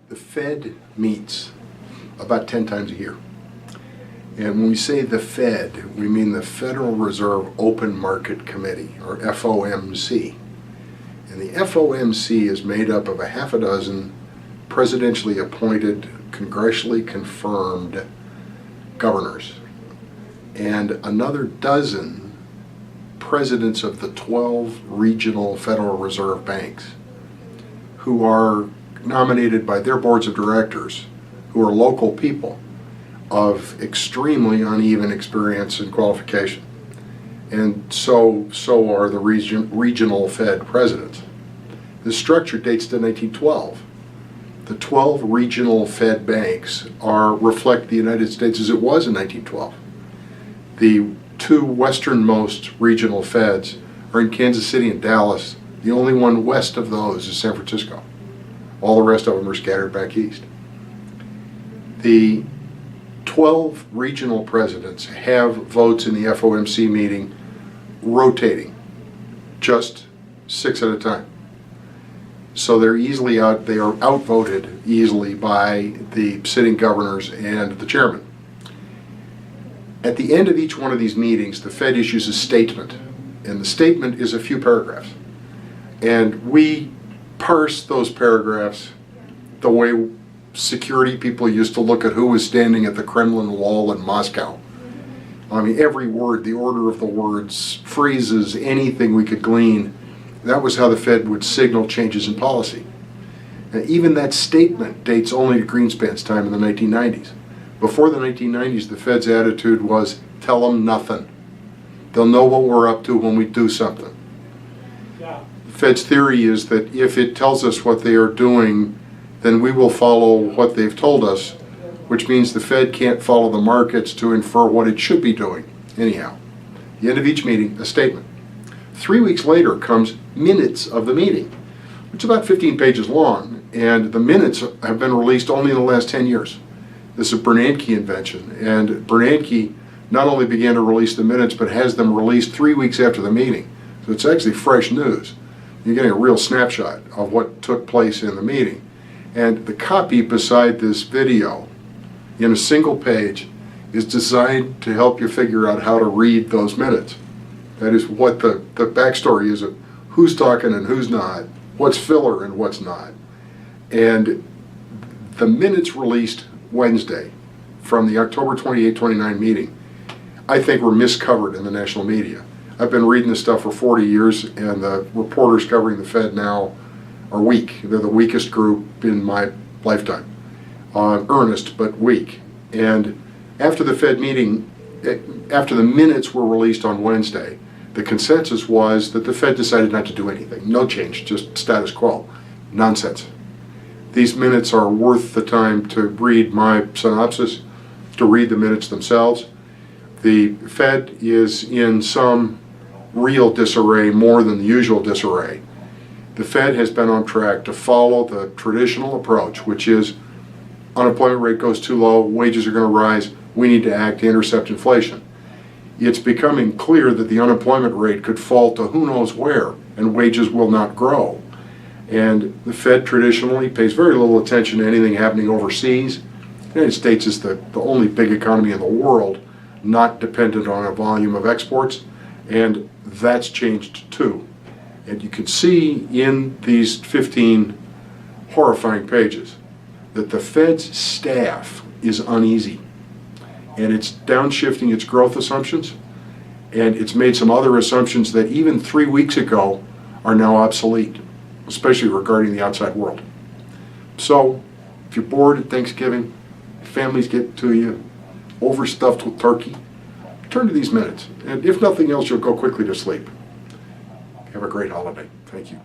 The Fed meets about 10 times a year. And when we say the Fed, we mean the Federal Reserve Open Market Committee, or FOMC. And the FOMC is made up of a half a dozen presidentially appointed, congressionally confirmed governors, and another dozen presidents of the 12 regional Federal Reserve banks who are nominated by their boards of directors, who are local people of extremely uneven experience and qualification. And so are the regional Fed presidents. The structure dates to 1912. The 12 regional Fed banks reflect the United States as it was in 1912. The two westernmost regional Feds are in Kansas City and Dallas. The only one west of those is San Francisco. All the rest of them are scattered back east. The 12 regional presidents have votes in the FOMC meeting rotating, just 6 at a time. So they are outvoted easily by the sitting governors and the chairman. At the end of each one of these meetings, the Fed issues a statement, and the statement is a few paragraphs. And we parse those paragraphs the way security people used to look at who was standing at the Kremlin wall in Moscow. I mean, every word, the order of the words, phrases, anything we could glean, that was how the Fed would signal changes in policy. And even that statement dates only to Greenspan's time in the 1990s. Before the 1990s, the Fed's attitude was, tell them nothing. They'll know what we're up to when we do something. Yeah. The Fed's theory is that if it tells us what they are doing, then we will follow what they've told us, which means the Fed can't follow the markets to infer what it should be doing. Anyhow, at the end of each meeting, a statement. 3 weeks later comes minutes of the meeting, which is about 15 pages long, and the minutes have been released only in the last 10 years. This is a Bernanke invention, and Bernanke not only began to release the minutes, but has them released 3 weeks after the meeting. So it's actually fresh news. You're getting a real snapshot of what took place in the meeting. And the copy beside this video, in a single page, is designed to help you figure out how to read those minutes. That is what the backstory is of who's talking and who's not, what's filler and what's not. And the minutes released Wednesday from the October 28-29 meeting, I think were miscovered in the national media. I've been reading this stuff for 40 years, and the reporters covering the Fed now are weak. They're the weakest group in my lifetime. Earnest, but weak. And after the Fed meeting, after the minutes were released on Wednesday, the consensus was that the Fed decided not to do anything. No change, just status quo. Nonsense. These minutes are worth the time to read my synopsis, to read the minutes themselves. The Fed is in some real disarray, more than the usual disarray. The Fed has been on track to follow the traditional approach, which is unemployment rate goes too low, wages are going to rise, we need to act to intercept inflation. It's becoming clear that the unemployment rate could fall to who knows where, and wages will not grow. And the Fed traditionally pays very little attention to anything happening overseas. The United States is the only big economy in the world not dependent on a volume of exports, and that's changed too. And you can see in these 15 horrifying pages that the Fed's staff is uneasy. And it's downshifting its growth assumptions, and it's made some other assumptions that even 3 weeks ago are now obsolete, especially regarding the outside world. So, if you're bored at Thanksgiving, families get to you, overstuffed with turkey, turn to these minutes. And if nothing else, you'll go quickly to sleep. Have a great holiday. Thank you.